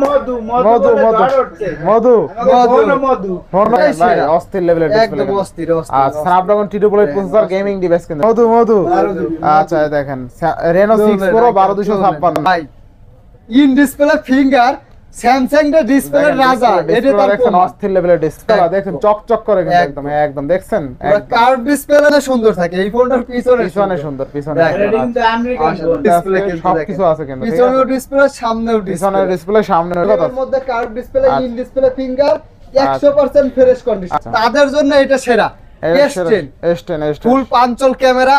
মধু মধু মধু মধু ভাই অস্থির লেভেলের ডিসপ্লে, একদম অস্থির আচ্ছা Snapdragon T2 processor gaming device কিন্তু মধু মধু। আচ্ছা দেখেন Reno 6 Pro 12256 ভাই ইন ডিসপ্লে ফিঙ্গার স্যামসাং এর ডিসপ্লে রাজা, এটা তার দেখেন অস্থির লেভেলের ডিসপ্লে দেখেন চকচক করে কিন্তু একদম একদম দেখছেন কার্ভ ডিসপ্লেটা সুন্দর থাকে। এই ফোনটার পিছনে সুন্দর পিছনে ডিসপ্লে সবকিছু আছে কিন্তু পিছনেও ডিসপ্লে সামনেও পিছনে ডিসপ্লে সামনে কথা এর মধ্যে curve display in display finger 100% fresh condition, তাদের জন্য এটা সেরা। S10 ফুল পাঁচল ক্যামেরা,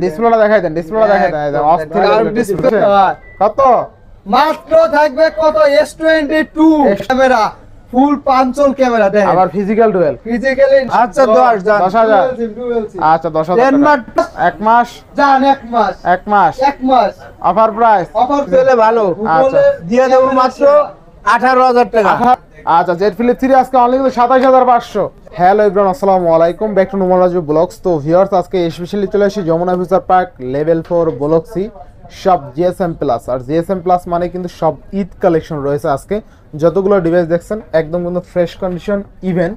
ডিসপ্লেটা দেখাই দেন, ডিসপ্লেটা দেখাই দেন অস্থির ডিসপ্লে কত মাত্র থাকবে কত S22 ক্যামেরা, ফুল পাঁচল ক্যামেরা দেখেন, আবার ফিজিক্যাল ডুয়েল ফিজিক্যালি আচ্ছা 10,000 আচ্ছা 10,000 এক মাস জান এক মাস অফার প্রাইস অফার পেলে ভালো আচ্ছা দিয়ে দেব মাত্র 18,000 টাকা। আচ্ছা জেড ফ্লিপ 3 আজকে অনলি 27,500। হ্যালো এভরিওয়ান, আসসালামু আলাইকুম, back to Noman Raju vlogs. তো ভিউয়ার্স আজকে স্পেশালি চলে আসি Jamuna Future Park level 4 block C সব জিএসএম প্লাস। আর জিএসএম প্লাস মানে কিন্তু সব ঈদ কালেকশন রয়েছে আজকে। যতগুলো ডিভাইস দেখছেন একদম কিন্তু ফ্রেশ কন্ডিশন, ইভেন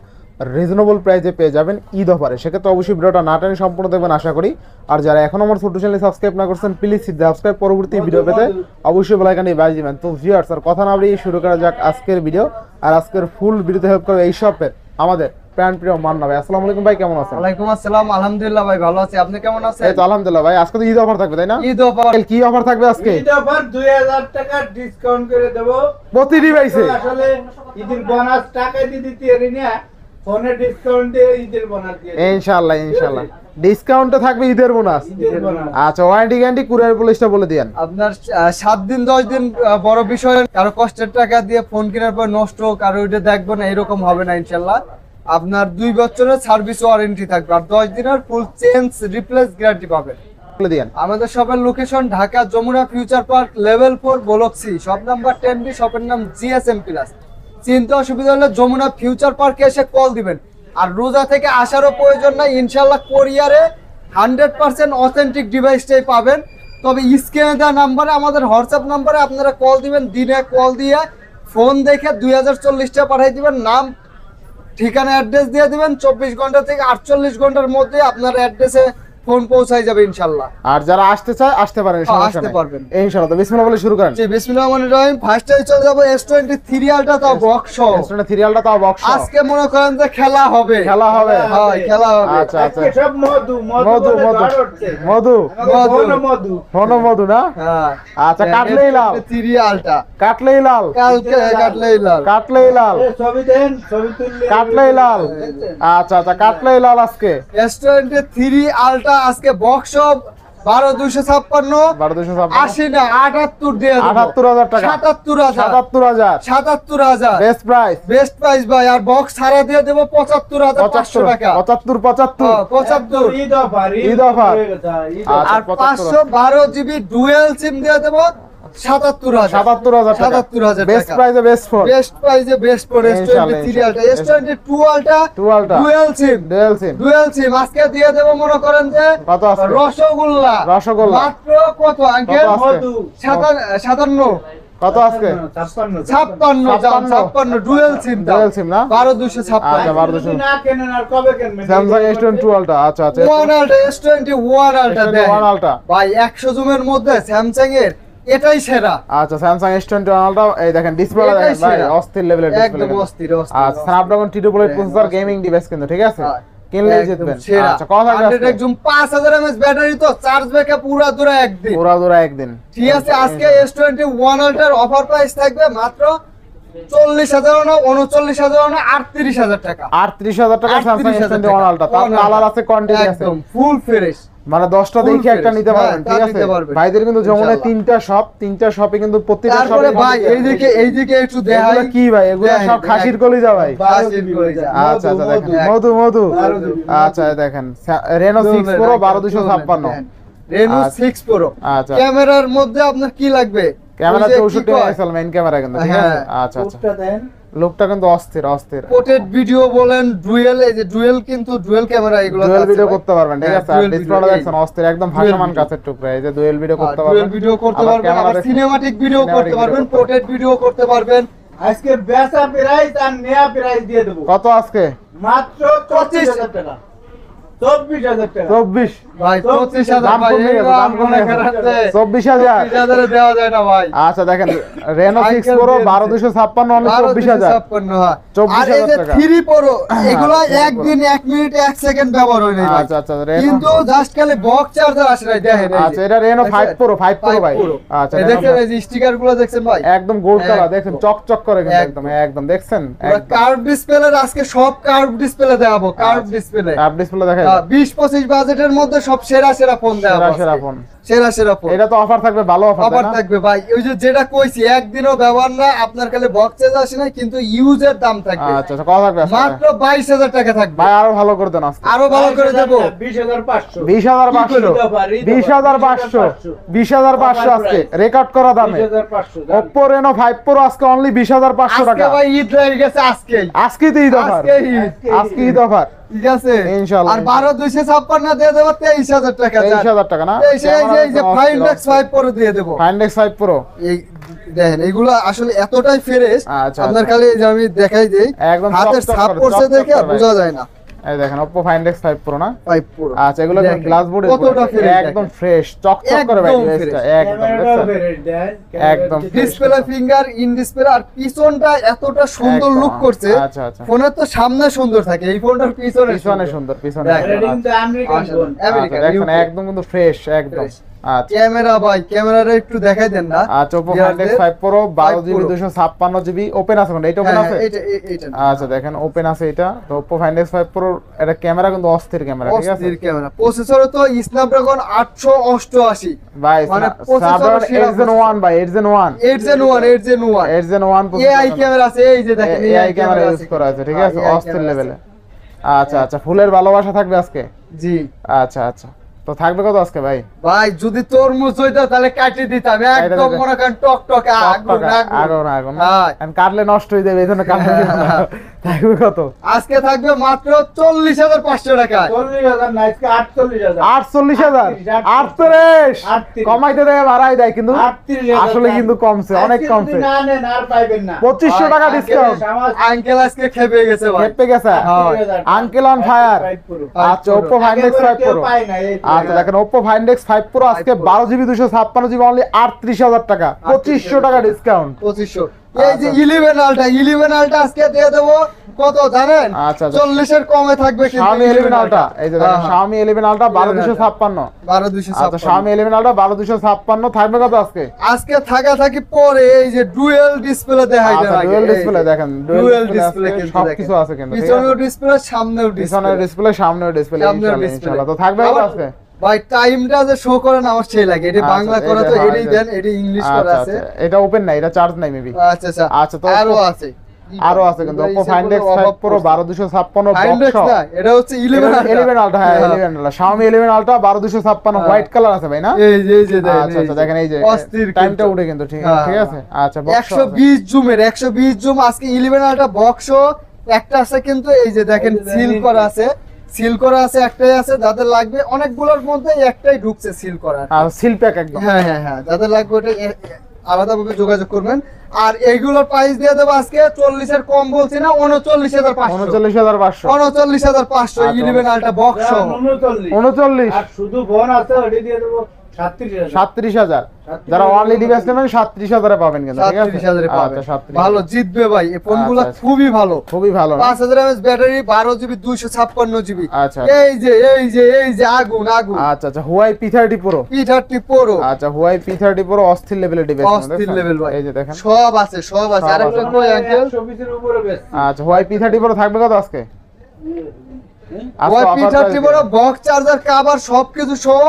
রিজনেবল প্রাইসে পেয়ে যাবেন ঈদ অফারে। সেক্ষেত্রে অবশ্যই ভিডিওটা না টেনে সম্পূর্ণ দেখবেন আশা করি। আর যারা এখন আমার ছোট চ্যানেল সাবস্ক্রাইব না করছেন প্লিজ সাবস্ক্রাইব, পরবর্তী ভিডিও পেতে অবশ্যই বেল আইকনটি বাজিয়ে দিবেন। তো ভিউয়ার্স আর কথা না বাড়িয়ে শুরু করা যাক আজকের ভিডিও। আর আজকের ফুল ভিডিওতে হেল্প করবে এই শপের আমাদের প্রাণ প্রিয় মান্না ভাই। আসসালামু আলাইকুম ভাই, কেমন আছেন? ওয়ালাইকুম আসসালাম, আলহামদুলিল্লাহ ভাই ভালো আছি, আপনি কেমন আছেন? এই তো আলহামদুলিল্লাহ ভাই। আজকে তো ঈদ অফার থাকবে তাই না? ঈদ অফার, কি অফার থাকবে আজকে? ঈদ অফার 2,000 টাকা ডিসকাউন্ট করে দেব প্রতি ডিভাইসে। আসলে ঈদের বোনাস টাকা দিতে পারি না, ফোনে ডিসকাউন্ট দিয়ে ঈদের বোনাস দিয়ে ইনশাআল্লাহ ইনশাআল্লাহ ডিসকাউন্টে থাকবে ঈদের বোনাস। আচ্ছা ওয়ারেন্টি গ্যারান্টি কুরিয়ার পলিসটা বলে দেন। আপনার 7 দিন 10 দিন বড় বিষয়, কারো কষ্টের টাকা দিয়ে ফোন কেনার পর নষ্ট কারো এটা দেখবো না এরকম হবে না ইনশাআল্লাহ। আপনার 2 বছরের সার্ভিস ওয়ারেন্টি থাকবে আর 10 দিনের ফুল চেঞ্জ রিপ্লেস গ্যারান্টি পাবেন। বলে দেন আমাদের শপের location Dhaka Jamuna Future Park level 4 block C, shop number 10B, শপের নাম জিএসএম প্লাস। চিন্তা অসুবিধা হলে যমুনা ফিউচার পার্কে এসে কল দিবেন। আর রোজা থেকে আসারও প্রয়োজন নাই, ইনশাআল্লাহ কোরিয়ারে 100% অথেন্টিক ডিভাইসটাই পাবেন। তবে স্ক্রিনে দেওয়া নাম্বারে আমাদের হোয়াটসঅ্যাপ নাম্বারে আপনারা কল দিবেন, দিনে কল দিয়ে ফোন দেখে 2040 টাকা পাঠিয়ে দিবেন, নাম ঠিকানা অ্যাড্রেস দিয়ে দিবেন। 24 ঘন্টা থেকে 48 ঘন্টার মধ্যে আপনার অ্যাড্রেসে ফোন পৌঁছায় যাবে ইনশাআল্লাহ। আর যারা আসতে চায় আসতে পারেন, আসতে পারবেন ইনশাআল্লাহ। তো বিসমিল্লাহ বলে শুরু করেন। জি বিসমিল্লাহির রহমানির রহিম। ফার্স্টে চলে যাব S23 আলটা, তাও বক্স সহ। S23 আলটা তাও বক্স সহ। আজকে মনে করেন যে খেলা হবে, খেলা হবে, হ্যাঁ খেলা হবে। আচ্ছা আচ্ছা সব মধু মধু মধু মধু ঘন মধু না? হ্যাঁ আচ্ছা কাটলেই লাল, 3 আলটা কাটলেই লাল, কালকে কাটলেই লাল, কাটলেই লাল, ছবি দেন, ছবি তুললে কাটলেই লাল। আচ্ছা আচ্ছা কাটলেই লাল আজকে S23 আলটা আজকে বক্স 12,256 80 না 78 দিয়ে দেব। 78,000 টাকা, 77,000 বেস্ট প্রাইস, বেস্ট প্রাইস ভাই। আর বক্স ছাড়া দিয়ে দেব 75,500 টাকা। 75 ঈদ অফার ঈদ অফার। ঈদ আর 512 জিবি ডুয়াল সিম দিয়ে দেব 77,000 টাকা। বেস্ট প্রাইসে বেস্ট ফোন, বেস্ট প্রাইসে বেস্ট ফোন S23 আলটা। S22 আলটা ডুয়াল সিম আজকে দিয়ে দেব মনে করেন যে কত আছে? রসগোল্লা মাত্র কত আঙ্কেল? মধু 57 কত আজকে? 56 ডুয়াল সিম না 12,256। আচ্ছা 12,256 না কেনেন আর কবে কিনবেন? স্যামসাং S22 আলটা। আচ্ছা আচ্ছা ওয়ান আলটা S21 আলটা দেন আলটা ভাই 100 জুমের মধ্যে স্যামসাং এর এটাই সেরা। আচ্ছা স্যামসাং S21 আলটা এই দেখেন ডিসপ্লেটা দেখেন ভাই অস্থির লেভেলের ডিসপ্লে, একদম অস্থির। আচ্ছা Snapdragon T2 processor gaming device কিন্তু ঠিক আছে, কিনলে জিতবেন। আচ্ছা কত থাকবে আজকে? একদম 5000 mAh ব্যাটারি, তো চার্জ ব্যাকআপ পুরা দূরা একদিন, একদিন। ঠিক আছে। আজকে S21 আলটার অফার প্রাইস থাকবে মাত্র 40,000 না 39,000 না 38,000 টাকা। 38,000 টাকা স্যামসাং S21 আলটা। তার কালার আছে, কোয়ান্টিটি আছে, একদম ফুল ফ্রেশ। মানে 10টা দেখে একটা নিতে পারবেন, ঠিক আছে। ভাইদের কিন্তু যমুনায় 3টা শপে কিন্তু প্রত্যেকটা শপে। তারপরে ভাই এইদিকে একটু দেখাই কি ভাই, এগুলো সব খাসির কলিজা ভাই। আচ্ছা আচ্ছা দেখেন মধু আচ্ছা দেখেন Reno 6 Pro 12256, Reno 6 Pro। আচ্ছা ক্যামেরার মধ্যে আপনার কি লাগবে? ক্যামেরা 64 মেগাপিক্সেল মেইন ক্যামেরা কিন্তু, ঠিক আছে। আচ্ছা আচ্ছা লোকটা কিন্তু অস্থির অস্থির। পোর্ট্রেট ভিডিও বলেন, ডুয়েল, এই যে ডুয়েল, কিন্তু ডুয়েল ক্যামেরা এগুলো ডুয়েল আছে ভিডিও ভাই। করতে পারবেন, ঠিক হ্যাঁ, আছে। আর dual ডিসপ্লেটা video, দেখছেন অস্থির, একদম dual ভাসমান video। কাছের টুকরা। এই যে ডুয়েল ভিডিও করতে ডুয়েল পারবেন, ভিডিও করতে আবার পারবেন, ক্যামেরা আবার সিনেমাটিক ভিডিও করতে পারবেন, পোর্ট্রেট ভিডিও করতে পারবেন। আজকে বেচা প্রাইস আর নেয়া প্রাইস দিয়ে দেবো কত আজকে? মাত্র 25,000 টাকা, 24,000 টাকা। 24 ভাই 25,000 দাম ভাই, কমে গেছে, এগুলো দাম কমে মনে গেছে। করেন যে 24,000। 24,000 এ দেওয়া যায় না ভাই। আচ্ছা দেখেন রেনো 6 আঙ্কেল প্রো দিয়ে 12256 অনলি 24,000। 12,056, হ্যাঁ। 24,000 আর এই যে টাকা। 3 প্রো এগুলো হ্যাঁ, একদিন 1 মিনিট 1 সেকেন্ড ব্যবহার হয় না ভাই। আচ্ছা আচ্ছা রেনো, কিন্তু জাস্ট খালি বক্স চার্জার আসে নাই, দেখেন এই যে। আচ্ছা এটা রেনো 5 প্রো 5 প্রো ভাই। আচ্ছা এই দেখেন এই যে স্টিকার গুলো দেখছেন ভাই, একদম গোল্ড কালার দেখেন, একদম। চকচক করে কিন্তু একদম একদম। একদম দেখছেন একদম। কার্ভ ডিসপ্লে আজকে সব কার্ভ ডিসপ্লে দেখাবো, কার্ভ ডিসপ্লে। অ্যাপ ডিসপ্লে দেখেন, 20-25 বাজেটের মধ্যে সব সেরা সেরা ফোন দেখাবো সেরা আজকে। সেরা ফোন। সেরা সেরা ফোন। এটা তো অফার থাকবে, ভালো অফার অফার থাকবে ভাই, ওই যে যেটা কইছি একদিনও ব্যবহার না, আপনার খালি বক্স চার্জ আসে না, কিন্তু ইউজের দাম থাকবে আচ্ছা আচ্ছা কত থাকবে আজকে? মাত্র 22,000 টাকা থাকবে। ভাই আরো ভালো করে দেন আজকে। আরো ভালো করে দেবো 20,500 20,500 20,500 20,500 আজকে রেকর্ড করা দামে 20,500 Oppo Reno 5 Pro আজকে অনলি 20,500 আজকে টাকা। ভাই ঈদ হয়ে গেছে আজকেই, আজকে তো ঈদ অফার, আজকে ঈদ, আজকে ঈদ অফার। ঠিক আছে। ইনশাআল্লাহ, আর 12,256 দিয়ে দেবো 23,000 টাকা। 23,000 টাকা না? এই যে Find X5 Pro দিয়ে দেবো। Find X5 Pro এই দেখেন এগুলো আসলে এতটাই ফ্রেশ, আচ্ছা, আপনার আচ্ছা। খালি এই যে আমি দেখাই দেই, একদম হাতের চকচক ছাপ করে, পড়ছে চকচক দেখে করে ভাই। বোঝা যায় না। এই দেখেন Oppo Find X5 Pro না? 5 Pro আচ্ছা এগুলো দেখেন, গ্লাস বোর্ড কতটা fresh একদম দেখেন। ফ্রেশ চকচক করে ভাই একদম ডিভাইসটা fresh। একদম ক্যামেরাটাও দেখছেন? বেরেট দেন, একদম। ডিসপ্লে ফিঙ্গার ইন ডিসপ্লে, আর পিছনটা এতটা সুন্দর একদম। লুক করছে। আচ্ছা, আচ্ছা। ফোনের তো সামনে সুন্দর থাকে, এই ফোনটার পিছনে পিছনে সুন্দর পিছনে দেখেন। সুন্দর। এটা কিন্তু আমেরিকান আচ্ছা, ফোন। আমেরিকান, আচ্ছা, দেখছেন UK একদম কিন্তু ফ্রেশ একদম। Fresh। আচ্ছা ক্যামেরা ভাই, ক্যামেরাটা একটু দেখাই দেন না। আচ্ছা Oppo Find X5 Pro 12GB 256GB open আছে কোনটা? এটা ওপেন হ্যাঁ, আছে? এটা আচ্ছা দেখেন ওপেন আছে এটা। তো Oppo Find X5 Pro এটা ক্যামেরা কিন্তু অস্থির ক্যামেরা, ঠিক আছে অস্থির ক্যামেরা। প্রসেসরে তো স্ন্যাপড্রাগন 888, ভাই। মানে processor Snapdragon সেরা 8 Gen 1 ভাই, 8 Gen 1 8 Gen 1, 8 Gen 1 8 Gen 1 AI camera আছে, এই যে দেখেন AI ক্যামেরা ইউজ করা আছে, ঠিক আছে, AI অস্থির ক্যামেরা লেভেলে। আছে। আচ্ছা আচ্ছা ফুলের ভালোবাসা থাকবে আজকে। জি আচ্ছা আচ্ছা তো থাকবে কত আজকে ভাই? ভাই, যদি তরমুজ হইতো তাহলে কাটি দিতাম, একদম দিতাম। মনে করেন টক টক আগুন আগুন। আগুন আগুন হ্যাঁ। And কাটলে নষ্ট হয়ে যাবে, এই জন্য কাটলে দিও না। থাকবে কত? আজকে থাকবে মাত্র 40,500 টাকা। 40,000 না, আজকে 48,000 48,000 38 কমাইতে দেয় বাড়াই দেয় কিন্তু 38,000 আসলে কিন্তু কমছে, অনেক আজকে কমছে। যদি না নেন আর পাইবেন না। 2500 টাকা ডিসকাউন্ট। আঙ্কেল আজকে খেপে গেছে ভাই। খেপে গেছে হ্যাঁ। Uncle on fire. আচ্ছা Oppo Find X5 Pro আচ্ছা দেখেন Oppo Find X5 Pro আজকে 12GB 256GB অনলি 38,000 টাকা, 2500 টাকা ডিসকাউন্ট। 2500। এই যে 11 আলটা আজকে দিয়ে দেবো কত জানেন? আচ্ছা, আচ্ছা। 40 এর কমে থাকবে কিন্তু Xiaomi 11 Ultra এই যে দেখেন হ্যাঁ, হ্যাঁ। Xiaomi 11 Ultra 12256। 12,256 আচ্ছা Xiaomi 11 Ultra 12256 থাকবে কত আজকে? আজকে থাকি পরে এই যে ডুয়েল ডিসপ্লে দেখাই দেন আচ্ছা আগে। ডুয়াল এই ডিসপ্লে যে, দেখেন, ডুয়েল ডিসপ্লে কিন্তু সব দেখেন। কিছু আছে কিন্তু, ঠিক পিছনেও আছে? ডিসপ্লে, সামনেও পিছনের ডিসপ্লে। ডিসপ্লে সামনের ডিসপ্লে সামনের ইনশাআল্লাহ display। ইনশাআল্লাহ। তো থাকবে কত আজকে? ভাই টাইমটা যে শো করে না আমার সেই লাগে, এটা আচ্ছা, বাংলা এই করা যে, তো হ্যাঁ, এটাই এই যে। দেন, এটা ইংলিশ করা আচ্ছা আছে। আচ্ছা এটা ওপেন না, এটা চার্জ নাই মেবি। আচ্ছা আচ্ছা আচ্ছা, তো আরো Oppo- আছে, আরো আছে কিন্তু Oppo Find X5 Pro 12256 Find X box. না, এটা হচ্ছে 11 11 Ultra হ্যাঁ 11 Ultra Xiaomi 11 Ultra 12256 white colour আছে ভাই না? এই যে দেখেন, আচ্ছা আচ্ছা দেখেন এই যে অস্থির টাইমটা কিন্তু। উঠে কিন্তু ঠিক হ্যাঁ, ঠিক আছে। আচ্ছা বক্স 120 জুমের 120 জুম আজকে 11 আলটা বক্স একটা আছে কিন্তু, এই যে দেখেন সিল করা আছে, সিল করা আছে, একটাই আছে, যাদের লাগবে অনেকগুলোর মধ্যে একটাই ঢুকছে সিল করা। আর সিল প্যাক একদম। হ্যাঁ হ্যাঁ হ্যাঁ, যাদের লাগবে ওটা আলাদাভাবে যোগাযোগ করবেন। আর এইগুলোর প্রাইস দিয়ে দেবো আজকে 40 এর কম বলছি না, 39,500 39,500 39,500 11 আলটা বক্স 39 আর শুধু ফোন আছে ওটা দিয়ে দেবো 37,000 37,000 যারা অনলি ডিভাইস নেবেন 37,000 এ পাবেন কিন্তু, ঠিক আছে? 37,000 এ পাবেন। আচ্ছা 37,000 ভালো জিতবে ভাই, এই ফোনগুলো আচ্ছা, আচ্ছা। খুবই ভালো। খুবই ভালো না? 5000 mAh ব্যাটারি, 12GB 256GB। আচ্ছা। এই যে আগুন আগুন। আচ্ছা আচ্ছা Huawei P30 Pro P30 Pro আচ্ছা Huawei P30 Pro অস্থির লেভেলের ডিভাইস অস্থির লেভেল ভাই, এই যে দেখেন। সব আছে সব আছে। সব আরেকটা আছে। কই আঙ্কেল? 120 এর উপরে বেশি। আচ্ছা Huawei P30 Pro থাকবে কত আজকে? আজকে ওই offer P30 price Pro box charger cover সবকিছু সহ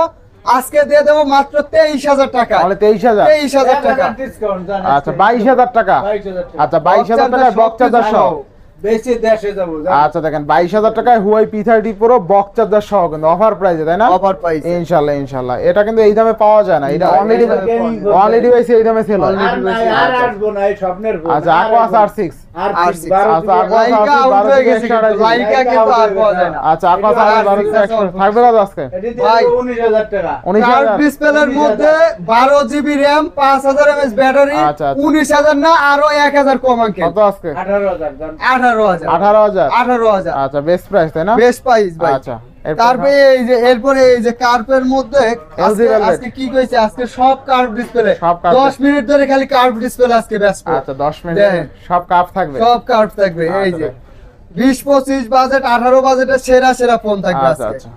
আজকে দিয়ে দেবো মাত্র 23,000 টাকা। তাহলে 23,000 23,000 টাকা। ডিসকাউন্ট জান। আচ্ছা 22,000 টাকা 22,000 টাকা। আচ্ছা 22,000 টাকায় বক্স চার্জার সহ। বেশি দেশে যাবো জান। আচ্ছা দেখেন 22,000 টাকায় Huawei P30 Pro box charger সহ কিন্তু অফার প্রাইসে, তাই না? Offer price. ইনশাআল্লাহ ইনশাআল্লাহ এটা কিন্তু এই দামে পাওয়া যায় না, এটা না, অনলি এই দামে পাওয়া যায় না। অনলি ডিভাইসে এই দামে সেল হয়। আর নাই, আর আসবো না, এই স্বপ্নের ফোন। আচ্ছা Aqua R6 আর আর কি, six। 12 আচ্ছা, GB aqua লাইকা আছে, আউট 12 হয়ে GB গেছে extra কিন্তু, আছে। লাইকা কিন্তু আর পাওয়া যায় না। আচ্ছা আকোয়া এটা সাউন্ড আর 12 six extra আছে, থাকবে কত আজকে? এটি দিয়ে ভাই। দেবো 19,000 টাকা। 19,000 ডিসপ্লের মধ্যে 12 জিবি র্যাম 5000 এমএএইচ ব্যাটারি, আচ্ছা, আচ্ছা। 19000 না আরো 1000 কম আঙ্কেল, কত আজকে? 18,000 দাম। 18000 18,000 18000 আচ্ছা বেস্ট প্রাইস তাই না? বেস্ট প্রাইস ভাই। আচ্ছা তারপরে এই যে এরপরে এই যে কার্ভের মধ্যে আজকে velvet। আজকে কি কইছে, আজকে সব কার্ভ ডিসপ্লে, সব curve 10 মিনিট ধরে খালি কার্ভ ডিসপ্লে আজকে ব্যস্ত। আচ্ছা 10 মিনিট দেখেন। সব কাপ থাকবে। সব কার্ভ থাকবে, এই আচ্ছা, যে 20-25 বাজেট 18 বাজেটে সেরা সেরা ফোন থাকবে আচ্ছা আজকে। আচ্ছা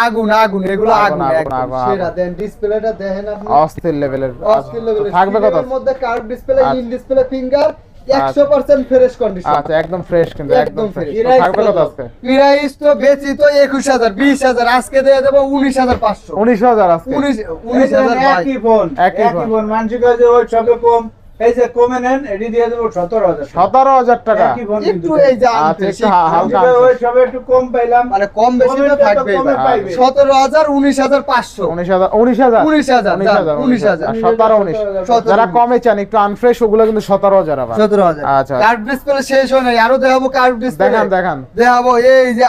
আগুন আগুন এগুলো আগুন, আগুন আগুন, একদম আগুন, সেরা। আগুন। দেন ডিসপ্লেটা দেখেন আপনি, অস্থির লেভেলের। অস্থির level এর। থাকবে কত? স্ক্রিনের মধ্যে কার্ভ ডিসপ্লে, আচ্ছা। In display finger, 100% fresh condition. আচ্ছা একদম ফ্রেশ কিন্তু একদম একদম ফ্রেশ। fresh। থাকবে কত আজকে? প্রাইস তো বেচি তো 21000 20000, আজকে দিয়ে দেবো 19500। 19,000 আজকে। 19000 ভাই। একই ফোন, একই একই ফোন। ফোন। মানুষের কাছে ওই সবে কম, এই যে কমে নেন, এটি দিয়ে দেবো 17,000 টাকা। 17,000 টাকা। একই ফোন একটু কিন্তু। এই যে আচ্ছা, আনতে একটু হালকা মানুষের ওই সবে একটু কম পাইলাম, মানে কম বেশি তো কমের তো থাকবেই কমে ভাই। পাইবে। 17000 19500 19,000 19,000 19,000 19,000 19,000 আর 17 19 17 যারা কমে চান একটু আনফ্রেশ ওগুলো কিন্তু 17,000 আবার। 17000। আচ্ছা। কার্ভ ডিসপ্লে শেষ হয় নাই, আরো দেখাবো কার্ভ ডিসপ্লে। দেখান দেখান। দেখাবো এই যে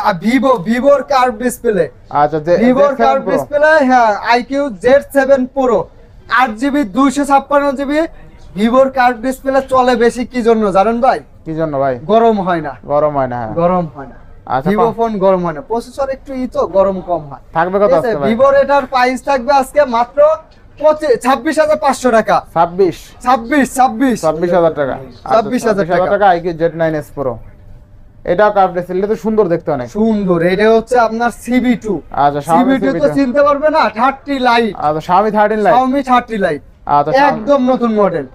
ভিভোর কার্ভ ডিসপ্লে, আচ্ছা যে ভিভোর Z7 কার্ভ Pro। ডিসপ্লে, হ্যাঁ IQ Z7 Pro 8GB 256GB। ভিভোর কার্ভ ডিসপ্লে চলে বেশি কি জন্য জানেন ভাই? কি জন্য ভাই? গরম হয় না, গরম হয় না। হ্যাঁ। গরম হয় না। আচ্ছা, ভিভো কম। ফোন গরম হয় না, প্রসেসর একটু গরম কম হয়। থাকবে কত আজকে ভাই? ভিভোর এটার প্রাইস থাকবে আজকে মাত্র 26,500 টাকা। 26 26,000 টাকা। 26,000 টাকা। টাকা IQ Z9s Pro। এটাও কার্ভ ডিসপ্লে, এটা তো সুন্দর দেখতে অনেক। সুন্দর। এটা হচ্ছে আপনার CB2। আচ্ছা Xiaomi CB2 তো চিনতে পারবে না, 30 লাইট, আচ্ছা Xiaomi 13 লাইট। Xiaomi 30 লাইট, আচ্ছা একদম নতুন মডেল।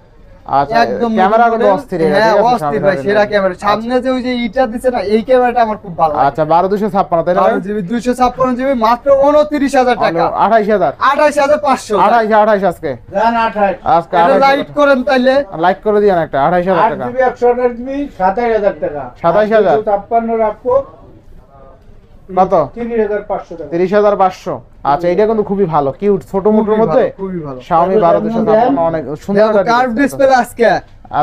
আচ্ছা একদম ক্যামেরা নতুন কিন্তু model। অস্থির। হ্যাঁ অস্থির ভাই, সেরা ক্যামেরা। সামনে যে ওই যে ইটা দিছে না, এই ক্যামেরাটা আমার খুব ভালো লাগে। আচ্ছা 12,256 তাই না? 12GB 256GB মাত্র 29,000 টাকা। 28,000 28,500। 28 আজকে যান 28। আজকে এটা লাইট করেন তাইলে লাইক করে দিয়েন একটা 28,000 টাকা। 8GB 128GB 27,000 টাকা। 27,000 256 রাখবো কত? 30,500 টাকা। 30,500। আচ্ছা এটা কিন্তু খুবই ভালো, কিউট ছোট মোটোর মধ্যে খুবই ভালো। Xiaomi 12,256 অনেক সুন্দর একটা কার্ভ design। ডিসপ্লে আজকে